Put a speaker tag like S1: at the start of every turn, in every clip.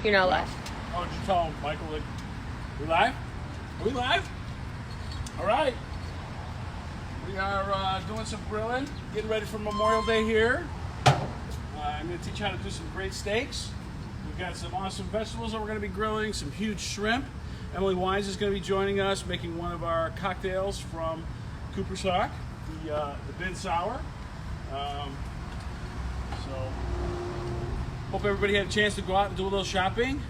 S1: You're not live.
S2: Oh, did you tell him, Michael, like, we live? Are we live? All right. We are doing some grilling, getting ready for Memorial Day here. I'm going to teach you how to do some great steaks. We've got some awesome vegetables that we're going to be grilling, some huge shrimp. Emily Wines is going to be joining us, making one of our cocktails from Cooper's Hawk, the Bin Sour. So, hope everybody had a chance to go out and do a little shopping.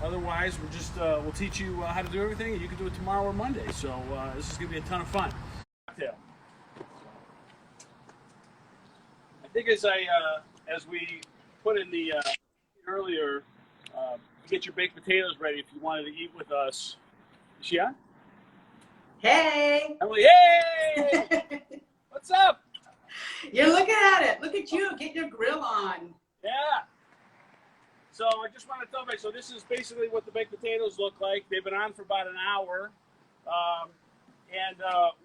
S2: Otherwise, we'll teach you how to do everything, and you can do it tomorrow or Monday. So this is going to be a ton of fun. Cocktail. I think as we put in the earlier, get your baked potatoes ready if you wanted to eat with us. Is she on?
S3: Hey!
S2: Emily, hey! What's up?
S3: You're looking at it. Look at you, getting your grill on.
S2: Yeah. So I just want to tell you, so this is basically what the baked potatoes look like. They've been on for about an hour.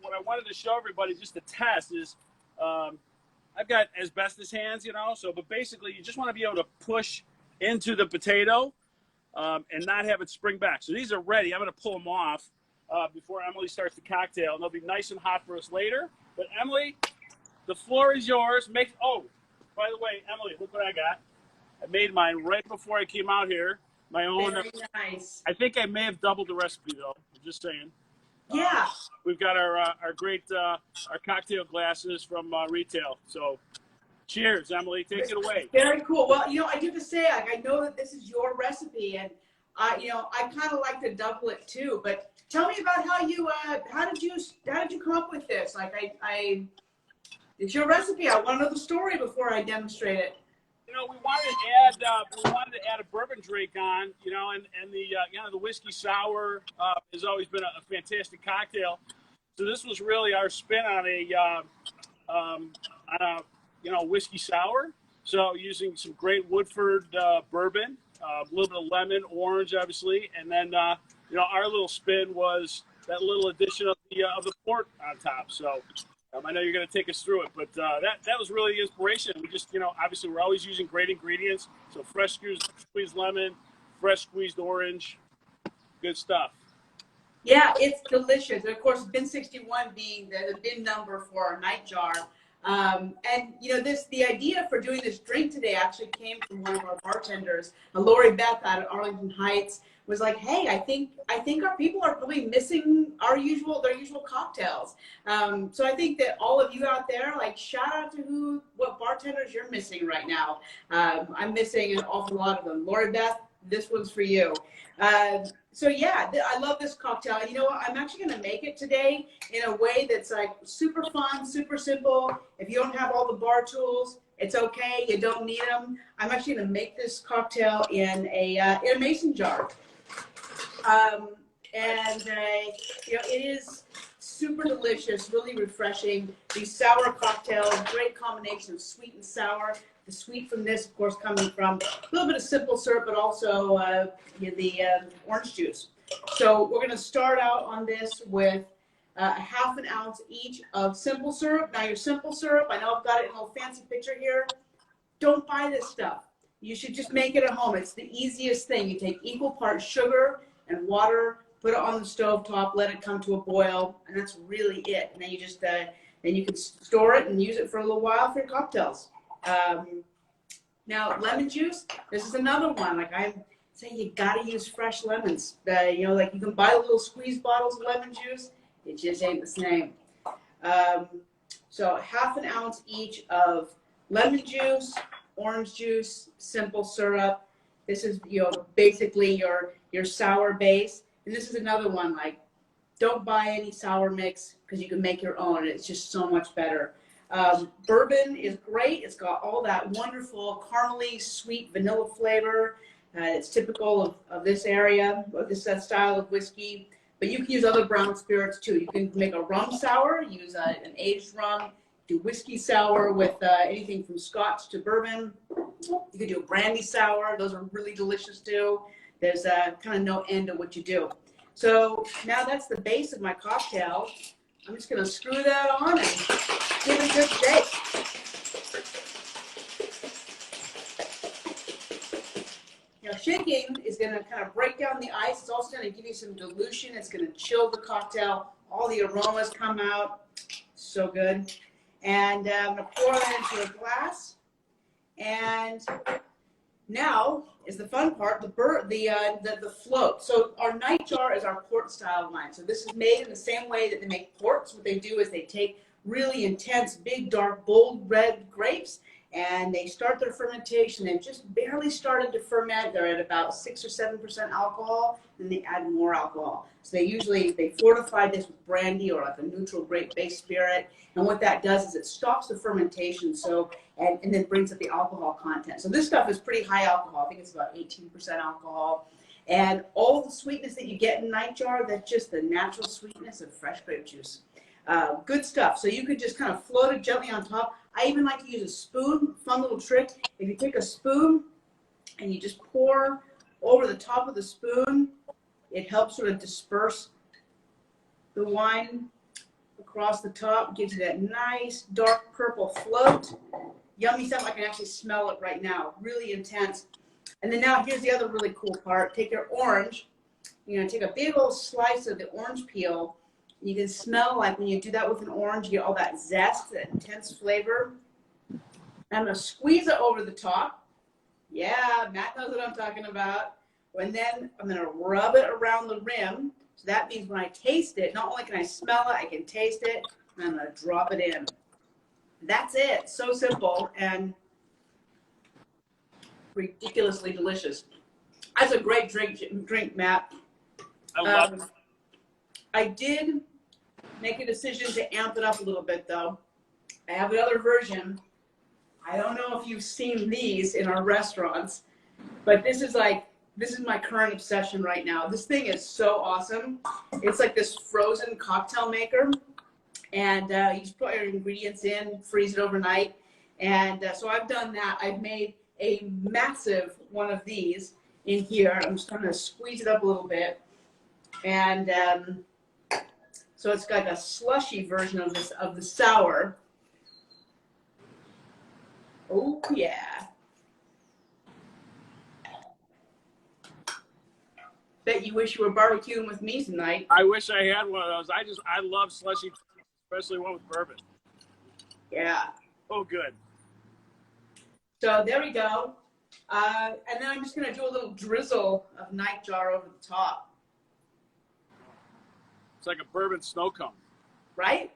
S2: What I wanted to show everybody just to test is I've got asbestos hands, but basically you just want to be able to push into the potato and not have it spring back. So these are ready. I'm going to pull them off before Emily starts the cocktail, and they'll be nice and hot for us later. But Emily, the floor is yours. Oh, by the way, Emily, look what I got. I made mine right before I came out here. My own.
S3: Very nice.
S2: I think I may have doubled the recipe though. I'm just saying.
S3: Yeah.
S2: We've got our great our cocktail glasses from retail. So, cheers, Emily. Take it away.
S3: Very cool. Well, I do have to say, I know that this is your recipe, and I kind of like to double it too. But tell me about how did you come up with this? It's your recipe. I want to know the story before I demonstrate it.
S2: We wanted to add a bourbon drink on, and the whiskey sour has always been a fantastic cocktail. So this was really our spin on a whiskey sour. So using some great Woodford bourbon, a little bit of lemon, orange, obviously, and then our little spin was that little addition of the port on top. So. I know you're going to take us through it, but that was really the inspiration. We just, obviously we're always using great ingredients. So fresh squeezed lemon, fresh squeezed orange, good stuff.
S3: Yeah, it's delicious. And of course, bin 61 being the bin number for our nightjar. The idea for doing this drink today actually came from one of our bartenders, Lori Beth out of Arlington Heights. Was like, hey, I think our people are probably missing their usual cocktails. So I think that all of you out there, shout out to what bartenders you're missing right now. I'm missing an awful lot of them. Lori Beth, this one's for you. So yeah, I love this cocktail. And you know what? I'm actually going to make it today in a way that's super fun, super simple. If you don't have all the bar tools, it's okay. You don't need them. I'm actually going to make this cocktail in a mason jar. It is super delicious, really refreshing. These sour cocktails, great combination of sweet and sour. The sweet from this, of course, coming from a little bit of simple syrup, but also the orange juice. So we're going to start out on this with half an ounce each of simple syrup. Now your simple syrup, I know I've got it in a little fancy picture here. Don't buy this stuff. You should just make it at home. It's the easiest thing. You take equal parts sugar and water, put it on the stove top, let it come to a boil, and that's really it. And then you just then you can store it and use it for a little while for your cocktails. Now lemon juice, this is another one. I say you gotta use fresh lemons. You can buy little squeeze bottles of lemon juice. It just ain't the same. So half an ounce each of lemon juice, orange juice, simple syrup. This is basically your sour base. And this is another one, don't buy any sour mix because you can make your own. It's just so much better. Bourbon is great. It's got all that wonderful caramely, sweet vanilla flavor. It's typical of this area, of this style of whiskey. But you can use other brown spirits too. You can make a rum sour, use an aged rum, do whiskey sour with anything from scotch to bourbon. You can do a brandy sour. Those are really delicious too. There's kind of no end to what you do. So now that's the base of my cocktail. I'm just going to screw that on and give it a good shake. shaking is going to kind of break down the ice. It's also going to give you some dilution. It's going to chill the cocktail. All the aromas come out. So good. And I'm going to pour that into a glass. And now is the fun part, the float. So our night jar is our port style wine. So this is made in the same way that they make ports. What they do is they take really intense, big, dark, bold red grapes, and they start their fermentation. They've just barely started to ferment. They're at about 6 or 7% alcohol, and they add more alcohol. So they fortify this with brandy or like a neutral grape-based spirit. And what that does is it stops the fermentation, and then brings up the alcohol content. So this stuff is pretty high alcohol. I think it's about 18% alcohol. And all the sweetness that you get in night jar, that's just the natural sweetness of fresh grape juice. Good stuff. So you could just kind of float it gently on top. I even like to use a spoon. Fun little trick. If you take a spoon and you just pour over the top of the spoon, it helps sort of disperse the wine across the top. Gives you that nice dark purple float. Yummy stuff. I can actually smell it right now. Really intense. And then now here's the other really cool part. Take your orange. You're going to take a big old slice of the orange peel. You can smell, like when you do that with an orange, you get all that zest, that intense flavor. I'm going to squeeze it over the top. Yeah, Matt knows what I'm talking about. And then I'm going to rub it around the rim. So that means when I taste it, not only can I smell it, I can taste it, and I'm going to drop it in. That's it. So simple and ridiculously delicious. That's a great drink, Matt.
S2: I love it.
S3: I did make a decision to amp it up a little bit, though. I have another version. I don't know if you've seen these in our restaurants, but this is my current obsession right now. This thing is so awesome. It's like this frozen cocktail maker, and you just put your ingredients in, freeze it overnight, and so I've done that. I've made a massive one of these in here. I'm just going to squeeze it up a little bit, and so it's got a slushy version of the sour. Oh yeah. Bet you wish you were barbecuing with me tonight.
S2: I wish I had one of those. I love slushy, especially one with bourbon.
S3: Yeah.
S2: Oh, good.
S3: So there we go. And then I'm just going to do a little drizzle of night jar over the top.
S2: It's like a bourbon snow cone.
S3: Right?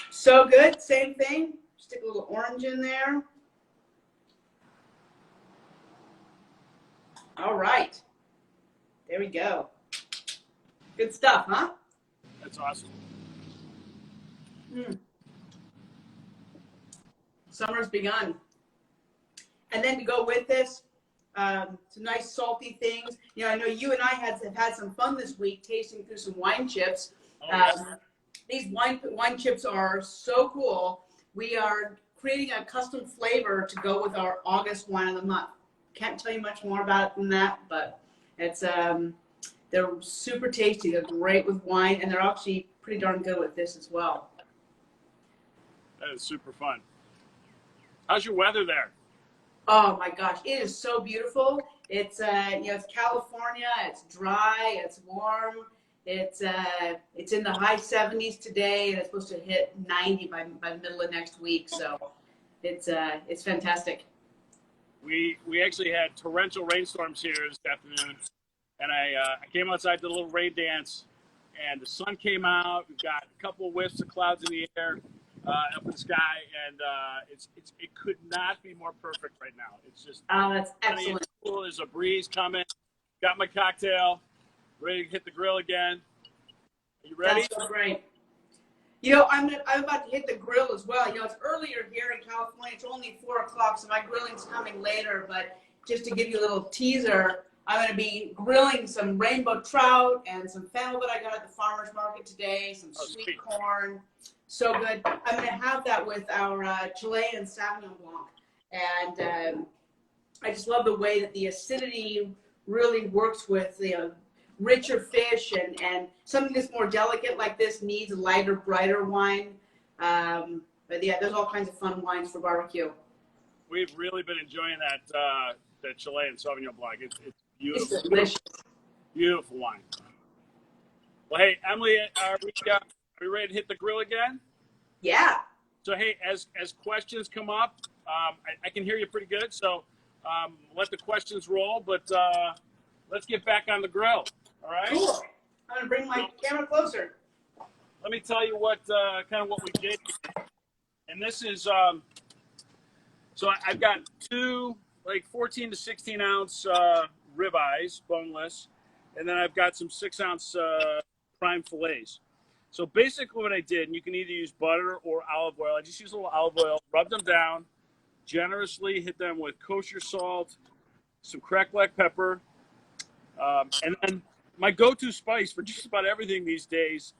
S3: So good. Same thing. Stick a little orange in there. All right. There we go. Good stuff, huh?
S2: That's awesome.
S3: Summer's begun. And then to go with this, some nice salty things. You know, I know you and I have had some fun this week tasting through some wine chips.
S2: Oh, yes.
S3: These wine chips are so cool. We are creating a custom flavor to go with our August wine of the month. Can't tell you much more about it than that, but it's they're super tasty. They're great with wine, and they're actually pretty darn good with this as well.
S2: That is super fun. How's your weather there?
S3: Oh my gosh, it is so beautiful. It's it's California. It's dry. It's warm. It's in the high 70s today, and it's supposed to hit 90 by the middle of next week. So it's fantastic.
S2: We actually had torrential rainstorms here this afternoon, and I came outside, did a little rain dance, and the sun came out. We've got a couple of whiffs of clouds in the air up in the sky, and it could not be more perfect right now. It's just
S3: that's excellent.
S2: Cool. There's a breeze coming. Got my cocktail, ready to hit the grill again. Are you ready?
S3: That's so great. You know, I'm about to hit the grill as well. You know, it's earlier here in California. It's only 4 o'clock, so my grilling's coming later. But just to give you a little teaser, I'm going to be grilling some rainbow trout and some fennel that I got at the farmer's market today, some sweet corn. So good. I'm going to have that with our Chilean Sauvignon Blanc. And I just love the way that the acidity really works with the richer fish, and something that's more delicate like this needs a lighter, brighter wine. But yeah, there's all kinds of fun wines for barbecue.
S2: We've really been enjoying the Chilean Sauvignon Blanc. It's
S3: It's
S2: beautiful.
S3: delicious.
S2: Beautiful wine. Well, hey, Emily, are we ready to hit the grill again?
S3: Yeah.
S2: So, hey, as questions come up, I can hear you pretty good. So let the questions roll, but let's get back on the grill. All right?
S3: Cool. I'm going to bring my camera closer.
S2: Let me tell you what kind of what we did. And this is, so I've got two, like 14 to 16 ounce ribeyes, boneless. And then I've got some 6 ounce prime fillets. So basically what I did, and you can either use butter or olive oil. I just use a little olive oil, rub them down, generously hit them with kosher salt, some cracked black pepper, and then my go-to spice for just about everything these days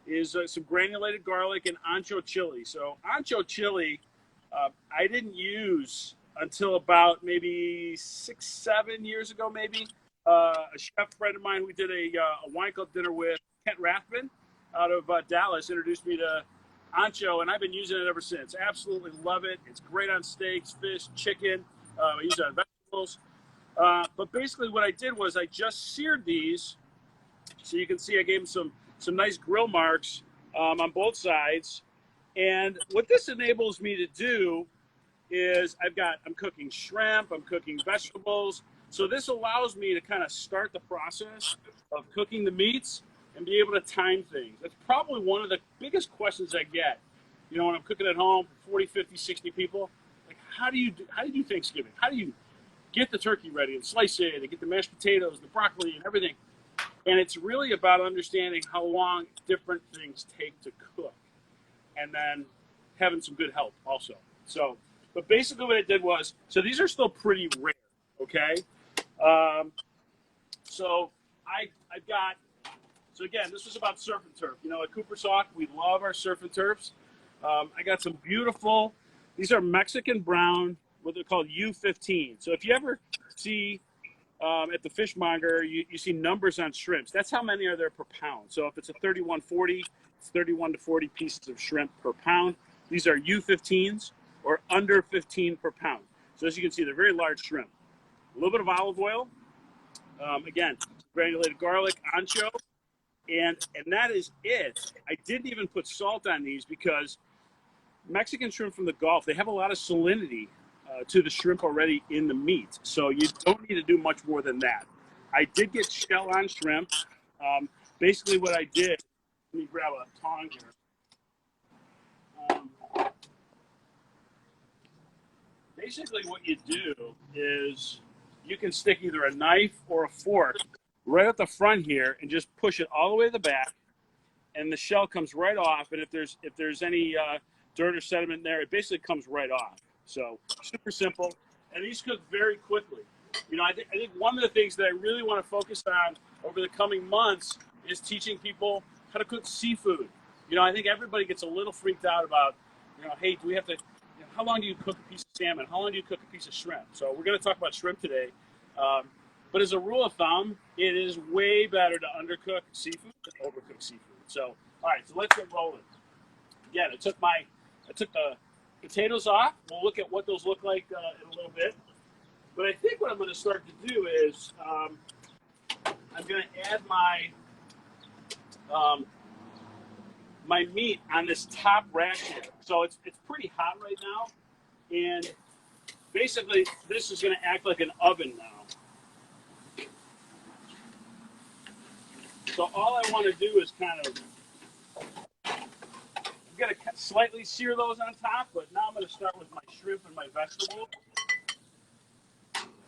S2: is some granulated garlic and ancho chili. So ancho chili, I didn't use until about maybe 6-7 years ago, maybe. A chef friend of mine, we did a wine club dinner with Kent Rathman out of Dallas, introduced me to ancho, and I've been using it ever since. Absolutely love it. It's great on steaks, fish, chicken. I use it on vegetables. But basically what I did was I just seared these. So you can see I gave them some nice grill marks on both sides. And what this enables me to do is I'm cooking shrimp, I'm cooking vegetables. So this allows me to kind of start the process of cooking the meats and be able to time things. That's probably one of the biggest questions I get. You know, when I'm cooking at home for 40, 50, 60 people, like how do you do Thanksgiving? How do you get the turkey ready and slice it and get the mashed potatoes, the broccoli and everything? And it's really about understanding how long different things take to cook and then having some good help also. So, but basically what I did was, so these are still pretty rare, okay? So I've got, so again, this was about surf and turf. You know, at Cooper's Hawk, we love our surf and turfs. I got some beautiful, these are Mexican brown, what they're called U15. So if you ever see at the fishmonger, you see numbers on shrimps. That's how many are there per pound. So if it's a 3140, it's 31 to 40 pieces of shrimp per pound. These are U15s or under 15 per pound. So as you can see, they're very large shrimp. A little bit of olive oil. Again, granulated garlic, ancho, and that is it. I didn't even put salt on these because Mexican shrimp from the Gulf, they have a lot of salinity to the shrimp already in the meat. So you don't need to do much more than that. I did get shell on shrimp. Basically what I did, let me grab a tong here. Basically what you do is you can stick either a knife or a fork right at the front here and just push it all the way to the back, and the shell comes right off. And if there's any dirt or sediment there, it basically comes right off. So super simple, and these cook very quickly. You know, I think one of the things that I really want to focus on over the coming months is teaching people how to cook seafood. You know, I think everybody gets a little freaked out about, you know, hey, do we have to, you know, how long do you cook a piece of salmon? How long do you cook a piece of shrimp? So we're going to talk about shrimp today. But as a rule of thumb, it is way better to undercook seafood than overcook seafood. So, all right, so let's get rolling. Again, I took the potatoes off. We'll look at what those look like in a little bit. But I think what I'm going to start to do is I'm going to add my meat on this top rack here. So it's pretty hot right now, and basically this is going to act like an oven now. So all I want to do is kind of, I'm going to slightly sear those on top, but now I'm going to start with my shrimp and my vegetable.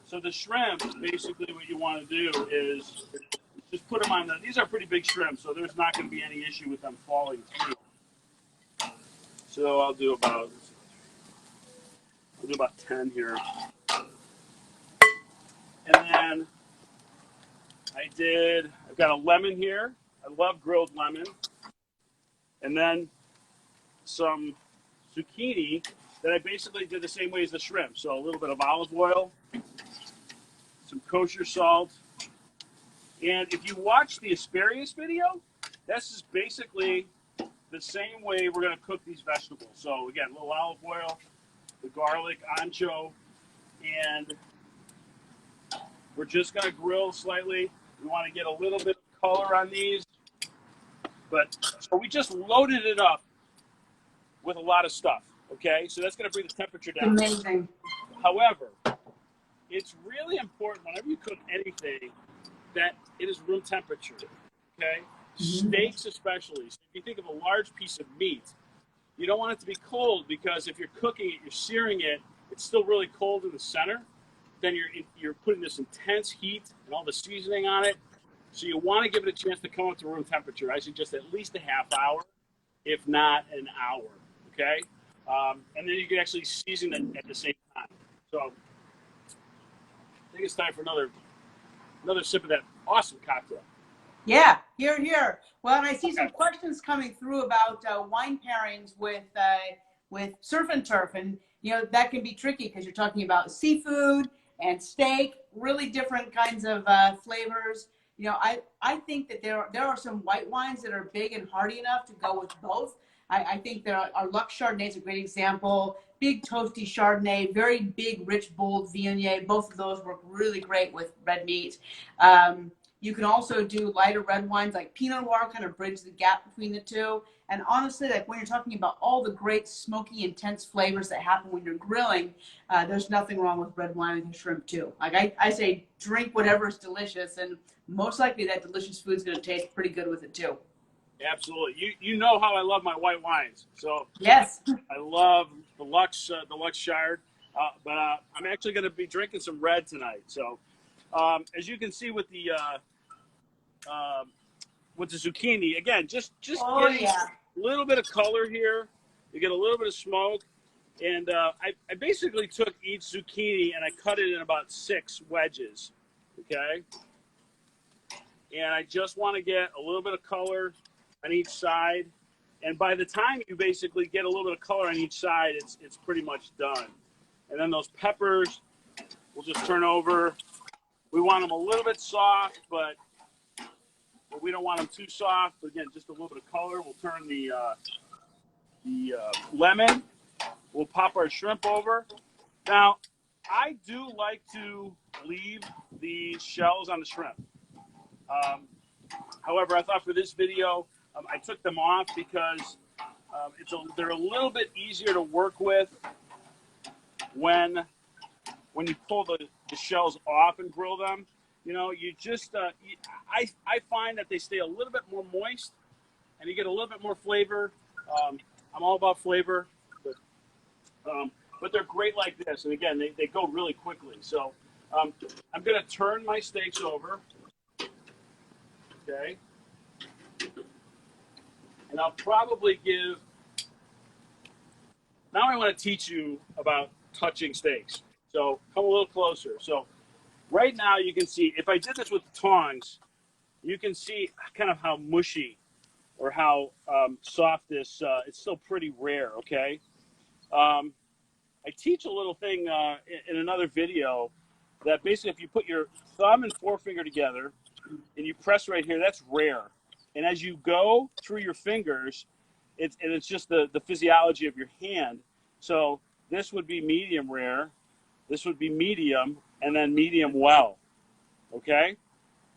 S2: So the shrimp, basically what you want to do is just put them on these are pretty big shrimp, so there's not going to be any issue with them falling through. So I'll do about 10 here. And then I've got a lemon here. I love grilled lemon. And then some zucchini that I basically did the same way as the shrimp. So a little bit of olive oil, some kosher salt. And if you watch the asparagus video, this is basically the same way we're going to cook these vegetables. So again, a little olive oil, the garlic, ancho, and We're just going to grill slightly. We want to get a little bit of color on these. But so we just loaded it up with a lot of stuff, okay? So that's going to bring the temperature down.
S3: Amazing.
S2: However, it's really important whenever you cook anything that it is room temperature, okay? Steaks especially. So if you think of a large piece of meat, you don't want it to be cold because if you're cooking it, you're searing it, it's still really cold in the center. Then you're putting this intense heat and all the seasoning on it. So you want to give it a chance to come up to room temperature. I suggest at least a half hour, if not an hour, okay? And then you can actually season it at the same time. So I think it's time for another sip of that awesome cocktail.
S3: Yeah, here. Well, and I see some questions coming through about wine pairings with surf and turf, and that can be tricky because you're talking about seafood and steak, really different kinds of flavors. I think that there are some white wines that are big and hearty enough to go with both. I think our Lux Chardonnay is a great example. Big toasty Chardonnay, very big, rich, bold Viognier. Both of those work really great with red meat. You can also do lighter red wines like Pinot Noir, kind of bridge the gap between the two. And honestly, like when you're talking about all the great smoky, intense flavors that happen when you're grilling, there's nothing wrong with red wine and shrimp too. Like I say, drink whatever's delicious, and most likely that delicious food's going to taste pretty good with it too.
S2: Absolutely. You know how I love my white wines. So
S3: yes,
S2: I love the Lux Chard, but I'm actually going to be drinking some red tonight. So as you can see with the zucchini, again, just getting a little bit of color here. You get a little bit of smoke, and I basically took each zucchini and I cut it in about 6 wedges. Okay, and I just want to get a little bit of color on each side, and by the time you basically get a little bit of color on each side, it's pretty much done. And then those peppers we'll just turn over. We want them a little bit soft, but we don't want them too soft. Again, just a little bit of color. We'll turn the lemon. We'll pop our shrimp over. Now, I do like to leave the shells on the shrimp. However, I thought for this video, I took them off because they're a little bit easier to work with when you pull the shells off and grill them. You just I find that they stay a little bit more moist, and you get a little bit more flavor. I'm all about flavor, but they're great like this. And again, they go really quickly. So I'm going to turn my steaks over. Okay. And I'll probably give, now I want to teach you about touching steaks. So come a little closer. So right now you can see, if I did this with the tongs, you can see kind of how mushy or how soft this, it's still pretty rare, okay? I teach a little thing in another video that basically if you put your thumb and forefinger together and you press right here, that's rare. And as you go through your fingers, it's just the physiology of your hand. So this would be medium rare, this would be medium, and then medium well. Okay?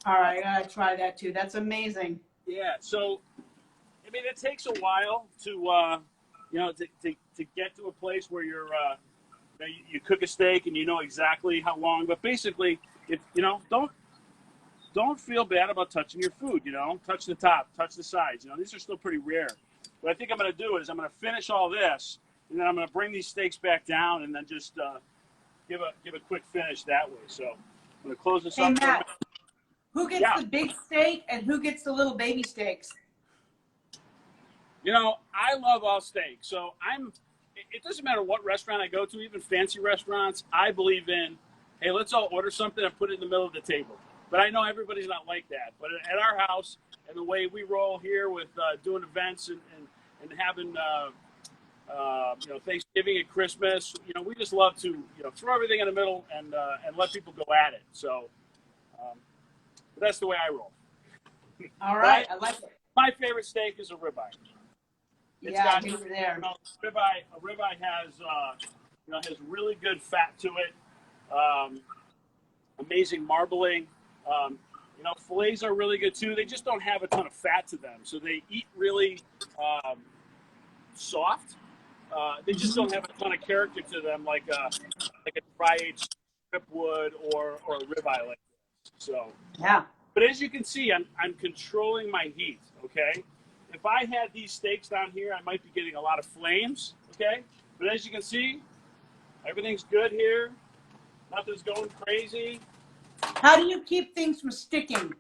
S3: All right, I gotta try that too. That's amazing.
S2: Yeah, so I mean it takes a while to to get to a place where you cook a steak and you know exactly how long, but basically don't feel bad about touching your food, touch the top, touch the sides. These are still pretty rare. What I think I'm going to do is I'm going to finish all this, and then I'm going to bring these steaks back down and then just give a quick finish that way. So I'm going to close this up.
S3: Hey, Matt, who gets the big steak and who gets the little baby steaks?
S2: I love all steak. So it doesn't matter what restaurant I go to, even fancy restaurants, I believe in, hey, let's all order something and put it in the middle of the table. But I know everybody's not like that. But at our house, and the way we roll here with doing events and having Thanksgiving and Christmas, we just love to throw everything in the middle and let people go at it. So that's the way I roll.
S3: All right, I like it.
S2: My favorite steak is a ribeye.
S3: It's got over there.
S2: A ribeye has has really good fat to it. amazing marbling. You know, fillets are really good too. They just don't have a ton of fat to them, so they eat really soft. They just don't have a ton of character to them, like a dry-aged strip would or a ribeye like this. So
S3: Yeah.
S2: but as you can see, I'm controlling my heat. Okay, if I had these steaks down here, I might be getting a lot of flames. Okay, but as you can see, everything's good here. Nothing's going crazy.
S3: How do you keep things from sticking?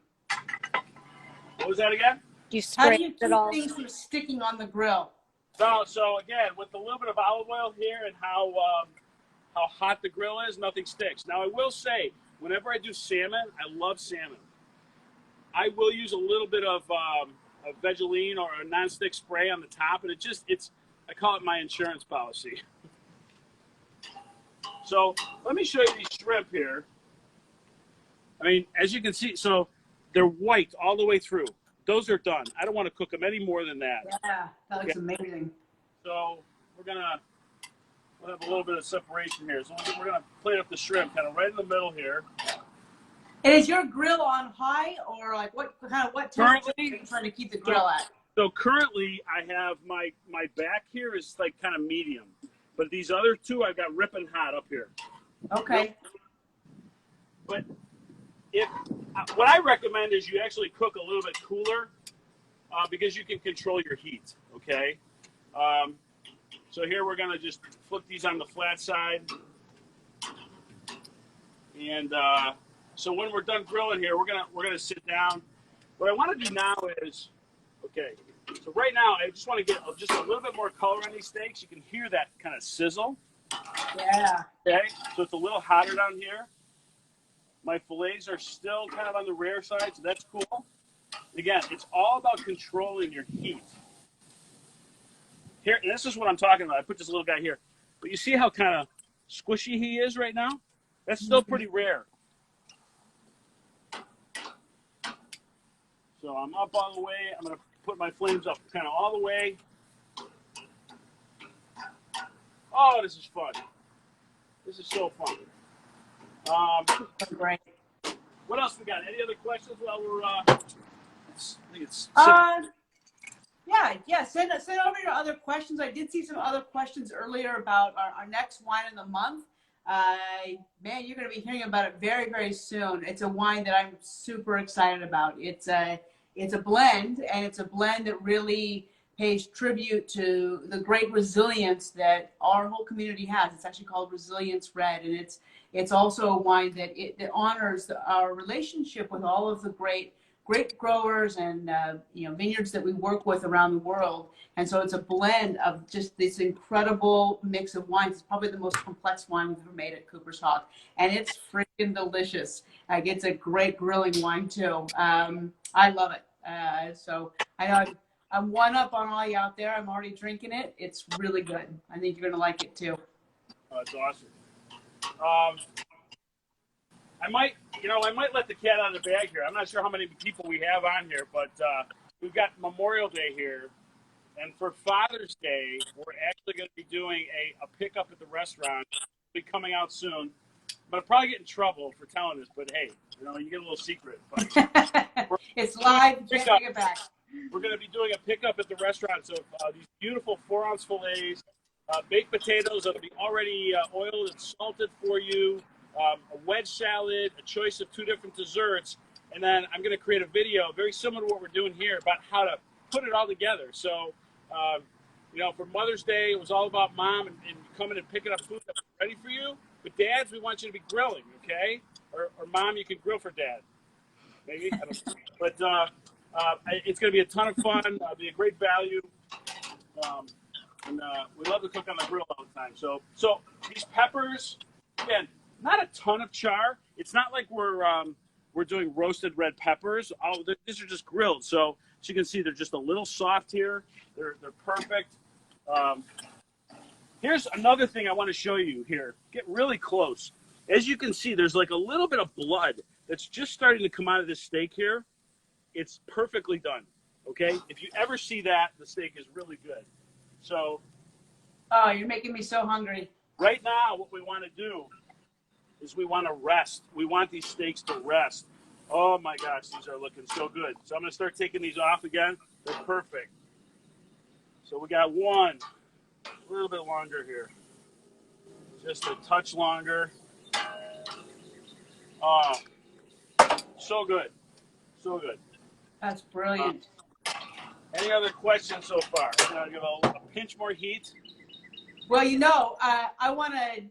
S2: What was that again?
S1: You
S3: How
S1: spray
S3: do you
S1: it
S3: keep
S1: all.
S3: things from sticking on the grill?
S2: So again, with a little bit of olive oil here and how hot the grill is, nothing sticks. Now I will say, whenever I do salmon, I love salmon. I will use a little bit of Vaseline or a nonstick spray on the top, and I call it my insurance policy. So let me show you these shrimp here. I mean, as you can see, so they're white all the way through. Those are done. I don't want to cook them any more than that.
S3: Yeah, that looks amazing.
S2: So we'll have a little bit of separation here. So we're gonna plate up the shrimp kind of right in the middle here.
S3: And is your grill on high or like what temperature
S2: Currently,
S3: are you trying to keep the grill at?
S2: So currently I have my back here is like kind of medium, but these other two I've got ripping hot up here.
S3: Okay.
S2: But what I recommend is you actually cook a little bit cooler because you can control your heat. Okay. So here we're gonna just flip these on the flat side, and so when we're done grilling here, we're gonna sit down. What I want to do now is, okay. So right now I just want to get just a little bit more color on these steaks. You can hear that kind of sizzle.
S3: Yeah.
S2: Okay. So it's a little hotter down here. My fillets are still kind of on the rare side, so that's cool. Again, it's all about controlling your heat. Here, and this is what I'm talking about. I put this little guy here. But you see how kind of squishy he is right now? That's still pretty rare. So I'm up all the way. I'm going to put my flames up kind of all the way. Oh, this is fun. This is so fun.
S3: Great.
S2: What else we got? Any other questions while we're
S3: Yeah. Send over your other questions. I did see some other questions earlier about our next wine of the month. Man, you're going to be hearing about it very, very soon. It's a wine that I'm super excited about. It's a blend, and it's a blend that really pays tribute to the great resilience that our whole community has. It's actually called Resilience Red, and it's also a wine that honors our relationship with all of the great growers and vineyards that we work with around the world. And so it's a blend of just this incredible mix of wines. It's probably the most complex wine we've ever made at Cooper's Hawk, and it's freaking delicious. Like, it's a great grilling wine too. I love it. So I know I'm one up on all you out there. I'm already drinking it. It's really good. I think you're gonna like it too.
S2: Oh, that's awesome. I might let the cat out of the bag here. I'm not sure how many people we have on here, but we've got Memorial Day here. And for Father's Day, we're actually going to be doing a pickup at the restaurant. It'll be coming out soon. But I'll probably get in trouble for telling this, but hey, you get a little secret. But
S3: It's live. Can't take it back.
S2: We're going to be doing a pickup at the restaurant. So these beautiful 4-ounce fillets, baked potatoes that'll be already oiled and salted for you, a wedge salad, a choice of 2 different desserts, and then I'm going to create a video very similar to what we're doing here about how to put it all together. So, for Mother's Day, it was all about mom and coming and picking up food that's ready for you. But dads, we want you to be grilling, okay? Or mom, you can grill for dad. Maybe. I don't know. But it's going to be a ton of fun. It'll be a great value. And we love to cook on the grill all the time. So these peppers, again, not a ton of char. It's not like we're doing roasted red peppers. These are just grilled. So as you can see, they're just a little soft here. They're perfect. Here's another thing I want to show you here. Get really close. As you can see, there's like a little bit of blood that's just starting to come out of this steak here. It's perfectly done. Okay? If you ever see that, the steak is really good. So.
S3: Oh, you're making me so hungry.
S2: Right now, what we want to do is we want to rest. We want these steaks to rest. Oh my gosh, these are looking so good. So I'm going to start taking these off again. They're perfect. So we got one, a little bit longer here. Just a touch longer. Oh, so good. So good.
S3: That's brilliant.
S2: Any other questions so far? I'm going to give a pinch more heat.
S3: Well, I want to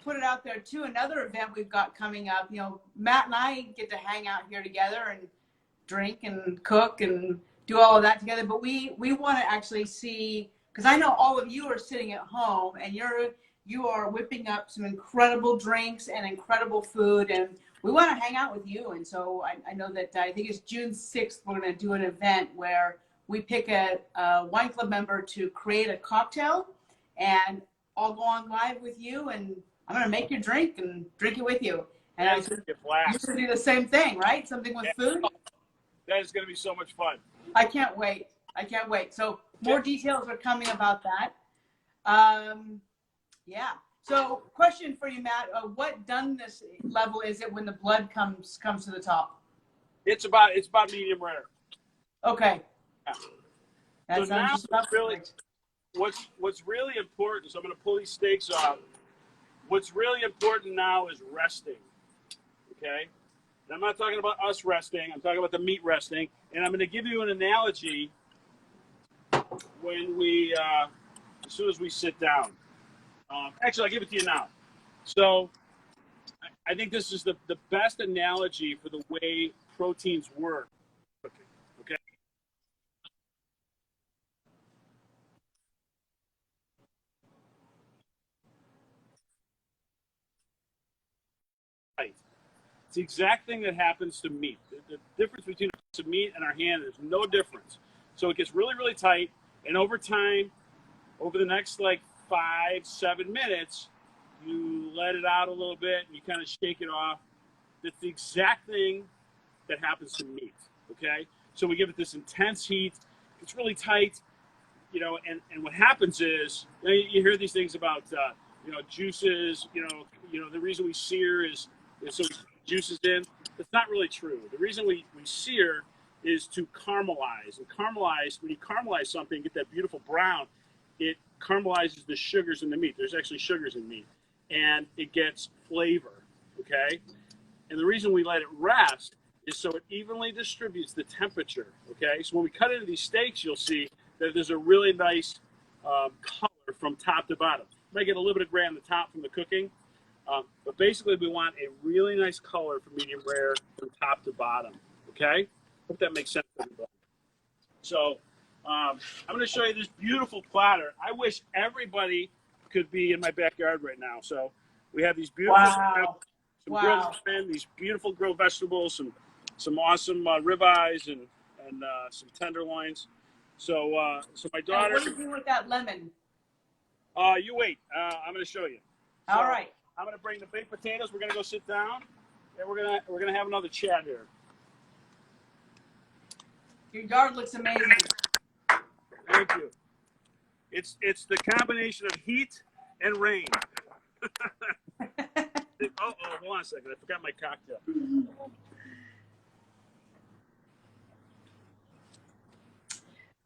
S3: put it out there too. Another event we've got coming up, Matt and I get to hang out here together and drink and cook and do all of that together. But we want to actually see, because I know all of you are sitting at home and you are whipping up some incredible drinks and incredible food, and we want to hang out with you. And so I know that I think it's June 6th, we're going to do an event where we pick a wine club member to create a cocktail, and I'll go on live with you, and I'm going to make your drink and drink it with you. And I should do the same thing, right? Something with food.
S2: That is going to be so much fun.
S3: I can't wait. I can't wait. So more details are coming about that. Yeah. So question for you, Matt, what doneness level is it when the blood comes to the top?
S2: It's about medium rare.
S3: Okay.
S2: Yeah.
S3: That
S2: so now really,
S3: perfect.
S2: what's really important, so I'm going to pull these steaks off. What's really important now is resting, okay? And I'm not talking about us resting. I'm talking about the meat resting. And I'm going to give you an analogy when as soon as we sit down. Actually, I'll give it to you now. So I think this is the best analogy for the way proteins work. Okay. Right. It's the exact thing that happens to meat. The difference between a piece of meat and our hand is no difference. So it gets really, really tight, and over time, over the next 5-7 minutes, you let it out a little bit and you kind of shake it off. That's the exact thing that happens to meat. Okay, so we give it this intense heat. It's really tight, and what happens is you hear these things about juices. The reason we sear is so we put juices in. That's not really true. The reason we sear is to caramelize. And caramelize, when you caramelize something, get that beautiful brown, it caramelizes the sugars in the meat. There's actually sugars in meat, and it gets flavor. Okay, and the reason we let it rest is so it evenly distributes the temperature. Okay, so when we cut into these steaks, you'll see that there's a really nice color from top to bottom. You might get a little bit of gray on the top from the cooking, but basically we want a really nice color for medium rare from top to bottom. Okay, hope that makes sense to everybody. So I'm going to show you this beautiful platter. I wish everybody could be in my backyard right now. So we have these beautiful grilled chicken, these beautiful grilled vegetables, some awesome ribeyes and some tenderloins. So my daughter.
S3: What do you do with that lemon?
S2: You wait. I'm going to show you. So,
S3: all right.
S2: I'm going to bring the baked potatoes. We're going to go sit down, and we're gonna have another chat here.
S3: Your yard looks amazing.
S2: Thank you. It's the combination of heat and rain. Hold on a second. I forgot my cocktail.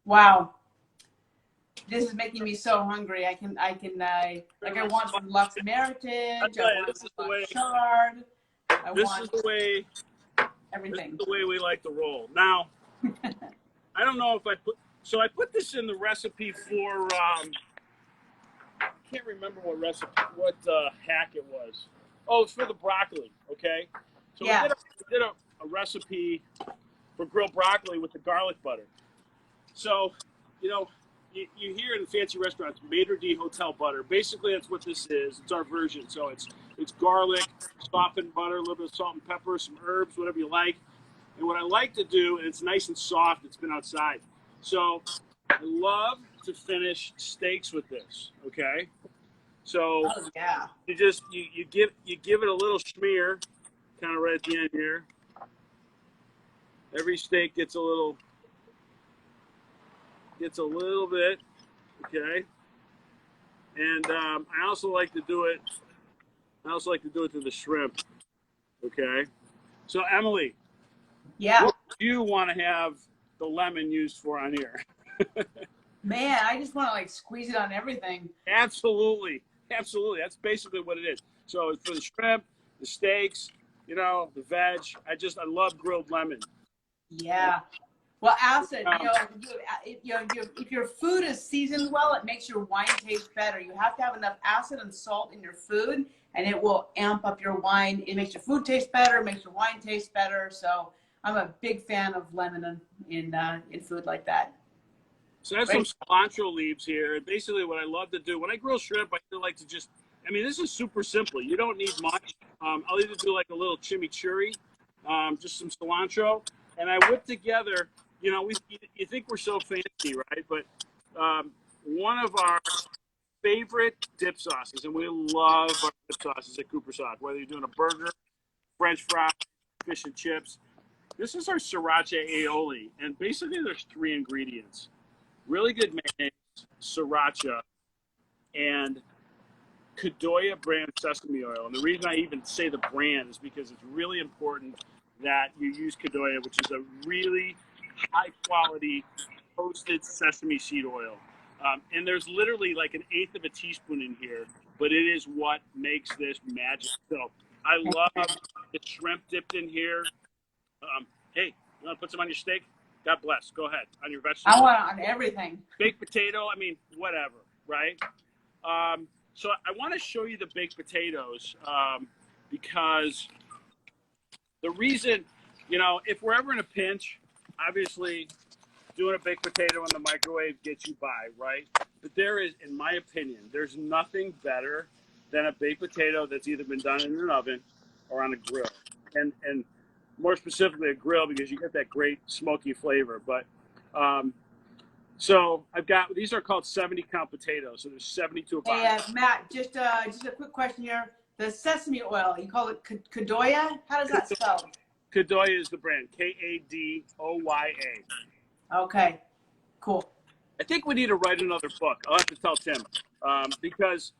S3: Wow. This is making me so hungry. I want some Lux Meritage. I want some Chard.
S2: This is the way we like to roll. Now, I don't know if I put this in the recipe for I can't remember what hack it was. Oh, it's for the broccoli. Okay, so we did a recipe for grilled broccoli with the garlic butter. So, you hear in fancy restaurants, maitre d' hotel butter. Basically, that's what this is. It's our version. So it's garlic, softened butter, a little bit of salt and pepper, some herbs, whatever you like. And what I like to do, and it's nice and soft, it's been outside. So I love to finish steaks with this. Okay. So you give it a little smear, kind of right at the end here. Every steak gets a little bit, okay. And I also like to do it I also like to do it to the shrimp. Okay. So Emily,
S3: Yeah.
S2: what do you want to have the lemon used for on here?
S3: Man, I just want to like squeeze it on everything.
S2: Absolutely. Absolutely. That's basically what it is. So it's for the shrimp, the steaks, the veg. I love grilled lemon.
S3: Yeah. Well, acid,
S2: Um,
S3: if your food is seasoned well, it makes your wine taste better. You have to have enough acid and salt in your food, and it will amp up your wine. It makes your food taste better, makes your wine taste better. So I'm a big fan of lemon in food like that.
S2: So that's some cilantro leaves here. And basically what I love to do, when I grill shrimp, I feel like to just, this is super simple. You don't need much. I'll either do like a little chimichurri, just some cilantro, and I whip together, you think we're so fancy, right? But one of our favorite dip sauces, and we love our dip sauces at Cooper Sauce, whether you're doing a burger, French fries, fish and chips. This is our sriracha aioli, and basically there's 3 ingredients. Really good mayonnaise, sriracha, and Kadoya brand sesame oil. And the reason I even say the brand is because it's really important that you use Kadoya, which is a really high quality toasted sesame seed oil. And there's literally like 1/8 of a teaspoon in here, but it is what makes this magic. So I love the shrimp dipped in here. Hey, you want to put some on your steak? God bless. Go ahead. On your vegetables.
S3: I want it on everything.
S2: Baked potato, whatever, right? So I want to show you the baked potatoes because the reason, if we're ever in a pinch, obviously doing a baked potato in the microwave gets you by, right? But there is, in my opinion, there's nothing better than a baked potato that's either been done in an oven or on a grill. And more specifically a grill because you get that great smoky flavor. But so I've got, these are called 70 count potatoes. So there's 72 pounds.
S3: Hey, Matt, just a quick question here. The sesame oil, you call it Kadoya? How does that spell?
S2: Kadoya is the brand, Kadoya.
S3: Okay, cool.
S2: I think we need to write another book. I'll have to tell Tim because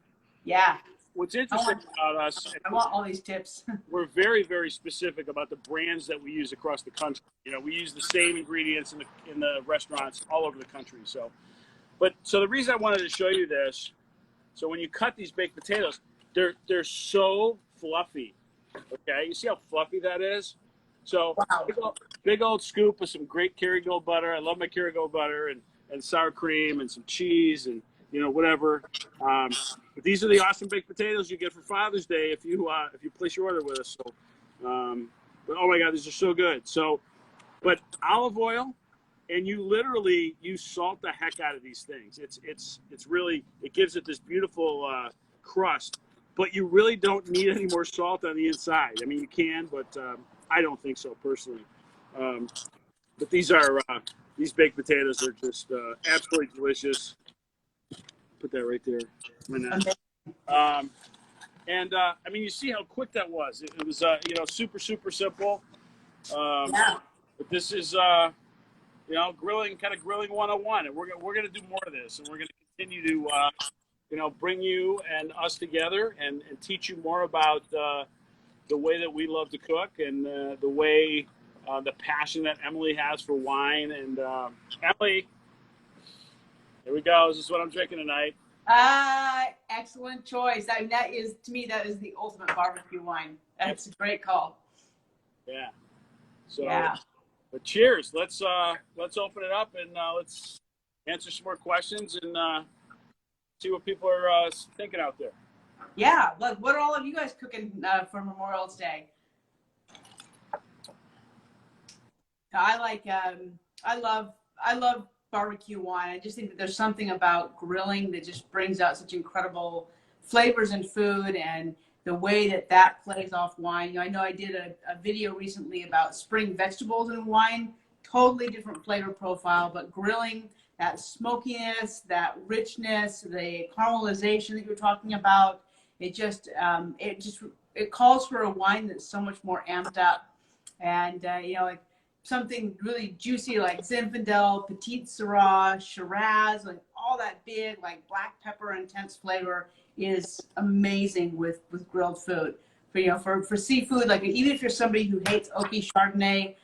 S3: yeah,
S2: what's interesting about us,
S3: I want all these tips.
S2: we're very, very specific about the brands that we use across the country. We use the same ingredients in the restaurants all over the country. So the reason I wanted to show you this, so when you cut these baked potatoes, they're so fluffy. Okay, you see how fluffy that is? So
S3: wow.
S2: big old scoop of some great Kerrygold butter. I love my Kerrygold butter and sour cream and some cheese and whatever. But these are the awesome baked potatoes you get for Father's Day if you place your order with us. So, but oh my God, these are so good. So, but olive oil, and you salt the heck out of these things. It's really, it gives it this beautiful crust. But you really don't need any more salt on the inside. You can, but I don't think so personally. But these baked potatoes are just absolutely delicious. Put that right there. You see how quick that was. It was super, super simple.
S3: Yeah.
S2: But this is grilling 101, and we're gonna do more of this, and we're gonna continue to bring you and us together and teach you more about the way that we love to cook and the way the passion that Emily has for wine. And Emily, here we go. This is what I'm drinking tonight.
S3: Excellent choice. That is, to me, that is the ultimate barbecue wine. That's a great call.
S2: Yeah. So,
S3: yeah.
S2: But cheers. Let's open it up and let's answer some more questions and see what people are thinking out there.
S3: Yeah. What are all of you guys cooking for Memorial Day? I love barbecue wine. I just think that there's something about grilling that just brings out such incredible flavors in food, and the way that plays off wine. I know I did a video recently about spring vegetables in wine, totally different flavor profile, but grilling, that smokiness, that richness, the caramelization that you're talking about, it calls for a wine that's so much more amped up. And something really juicy like Zinfandel, Petite Syrah, Shiraz, like all that big like black pepper intense flavor is amazing with grilled food. For seafood, like even if you're somebody who hates oaky Chardonnay,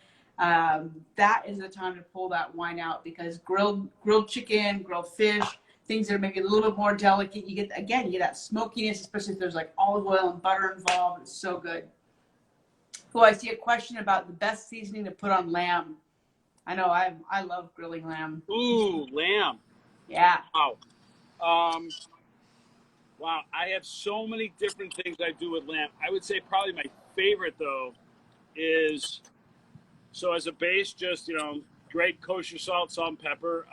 S3: that is the time to pull that wine out, because grilled chicken, grilled fish, things that are maybe a little bit more delicate, you get that smokiness, especially if there's like olive oil and butter involved. It's so good. Oh, I see a question about the best seasoning to put on lamb. I know I love grilling lamb.
S2: Ooh, lamb.
S3: Yeah.
S2: Wow. Wow. I have so many different things I do with lamb. I would say probably my favorite though is, so as a base, just, great kosher salt and pepper.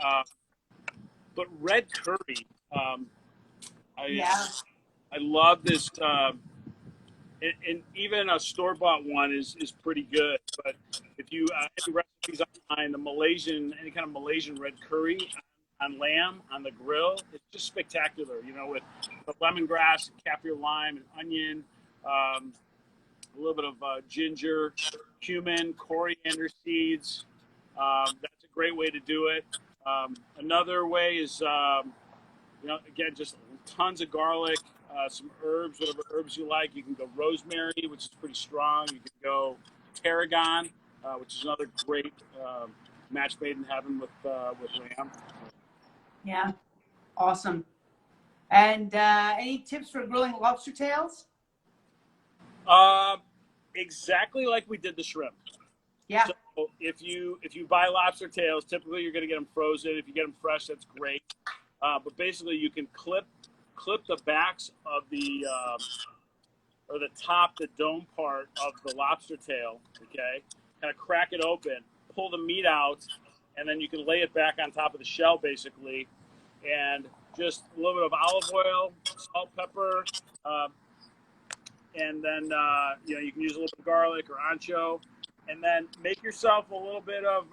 S2: But red curry.
S3: Yeah.
S2: I love this. And even a store-bought one is pretty good. But if you any recipes online, any kind of Malaysian red curry on lamb on the grill, it's just spectacular. With the lemongrass, kaffir lime, and onion, a little bit of ginger, cumin, coriander seeds. That's a great way to do it. Another way is, again, just tons of garlic, some herbs, whatever herbs you like. You can go rosemary, which is pretty strong. You can go tarragon, which is another great match made in heaven with lamb.
S3: Yeah. Awesome. And any tips for grilling lobster tails?
S2: Exactly like we did the shrimp.
S3: Yeah.
S2: So if you buy lobster tails, typically you're going to get them frozen. If you get them fresh, that's great. But basically, you can clip the backs of the or the top, the dome part of the lobster tail. Okay, kind of crack it open, pull the meat out, and then you can lay it back on top of the shell, basically, and just a little bit of olive oil, salt, pepper, and then you can use a little bit of garlic or ancho, and then make yourself a little bit of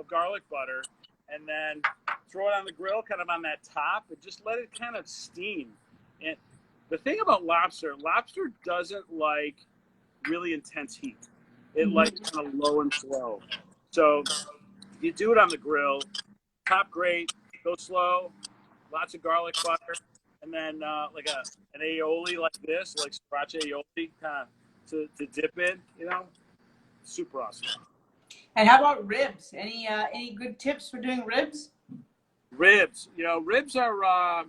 S2: garlic butter, and then throw it on the grill, kind of on that top, and just let it kind of steam. And the thing about lobster doesn't like really intense heat. It likes kind of low and slow. So you do it on the grill, top great, go slow, lots of garlic butter, and then like an aioli like this, like sriracha aioli, kind of to dip in, super awesome.
S3: And how about ribs? Any good tips for doing ribs?
S2: Ribs, ribs are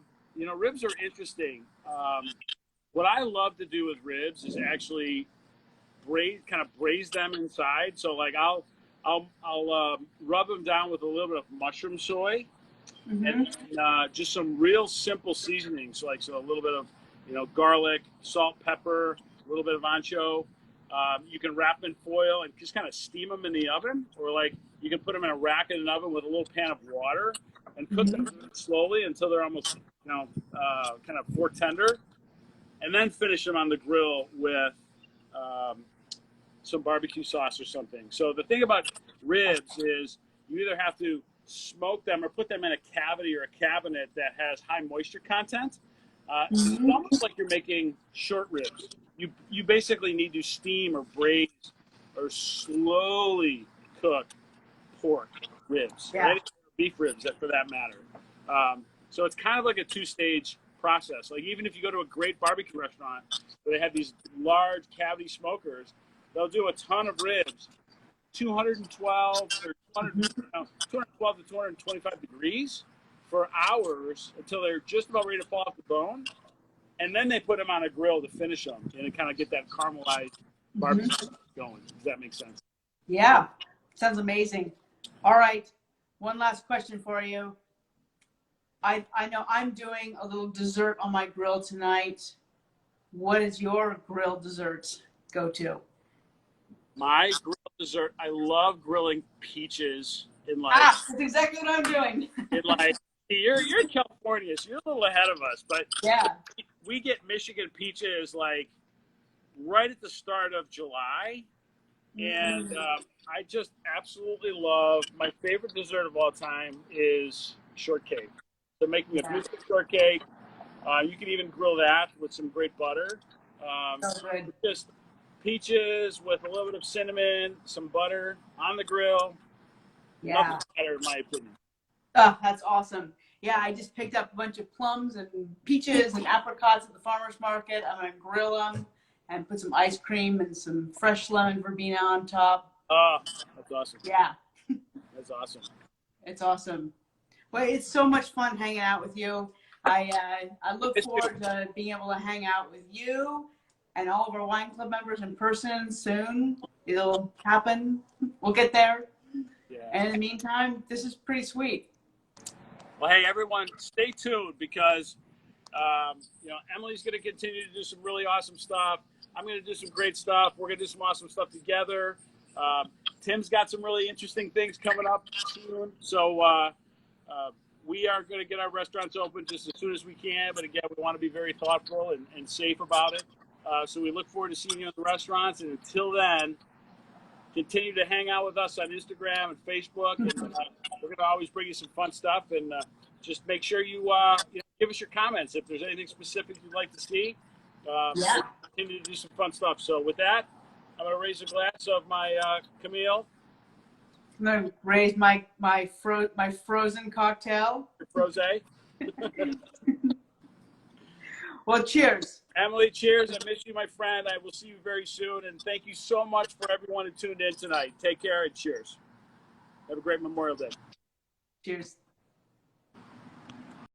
S2: interesting. What I love to do with ribs is actually braise them inside. So like I'll rub them down with a little bit of mushroom soy, and just some real simple seasonings. So a little bit of garlic, salt, pepper, a little bit of ancho. You can wrap them in foil and just kind of steam them in the oven, or like you can put them in a rack in an oven with a little pan of water and cook them slowly until they're almost kind of fork tender, and then finish them on the grill with some barbecue sauce or something. So the thing about ribs is you either have to smoke them or put them in a cavity or a cabinet that has high moisture content. It's almost like you're making short ribs. You basically need to steam or braise or slowly cook pork ribs, right? Beef ribs, for that matter. So it's kind of like a two-stage process. Like even if you go to a great barbecue restaurant where they have these large cavity smokers, they'll do a ton of ribs, 212 or 212 to 225 degrees for hours until they're just about ready to fall off the bone. And then they put them on a grill to finish them and kind of get that caramelized barbecue going. Does that make sense?
S3: Yeah, sounds amazing. All right, one last question for you. I know I'm doing a little dessert on my grill tonight. What is your grilled dessert go-to?
S2: My grilled dessert, I love grilling peaches in
S3: that's exactly what I'm doing.
S2: You're in California, so you're a little ahead of us, but
S3: yeah,
S2: we get Michigan peaches like right at the start of July, and I just absolutely love. My favorite dessert of all time is shortcake. So making a beautiful shortcake. You can even grill that with some great butter.
S3: So good.
S2: Just peaches with a little bit of cinnamon, some butter on the grill.
S3: Yeah.
S2: Nothing better, in my opinion.
S3: Oh, that's awesome. Yeah, I just picked up a bunch of plums and peaches and apricots at the farmer's market. I'm going to grill them and put some ice cream and some fresh lemon verbena on top.
S2: Oh, that's awesome.
S3: Yeah.
S2: That's awesome.
S3: It's awesome. Well, it's so much fun hanging out with you. I look forward to being able to hang out with you and all of our wine club members in person soon. It'll happen. We'll get there.
S2: Yeah.
S3: And in the meantime, this is pretty sweet.
S2: Well, hey, everyone, stay tuned because, Emily's going to continue to do some really awesome stuff. I'm going to do some great stuff. We're going to do some awesome stuff together. Tim's got some really interesting things coming up soon. So we are going to get our restaurants open just as soon as we can. But again, we want to be very thoughtful and safe about it. So we look forward to seeing you in the restaurants. And until then, continue to hang out with us on Instagram and Facebook. And we're going to always bring you some fun stuff. And just make sure you give us your comments if there's anything specific you'd like to see. We'll continue to do some fun stuff. So with that, I'm going to raise a glass of my Camille.
S3: I'm going to raise my frozen cocktail.
S2: Rosé.
S3: Well, cheers.
S2: Emily, cheers. I miss you, my friend. I will see you very soon. And thank you so much for everyone who tuned in tonight. Take care and cheers. Have a great Memorial Day.
S3: Cheers.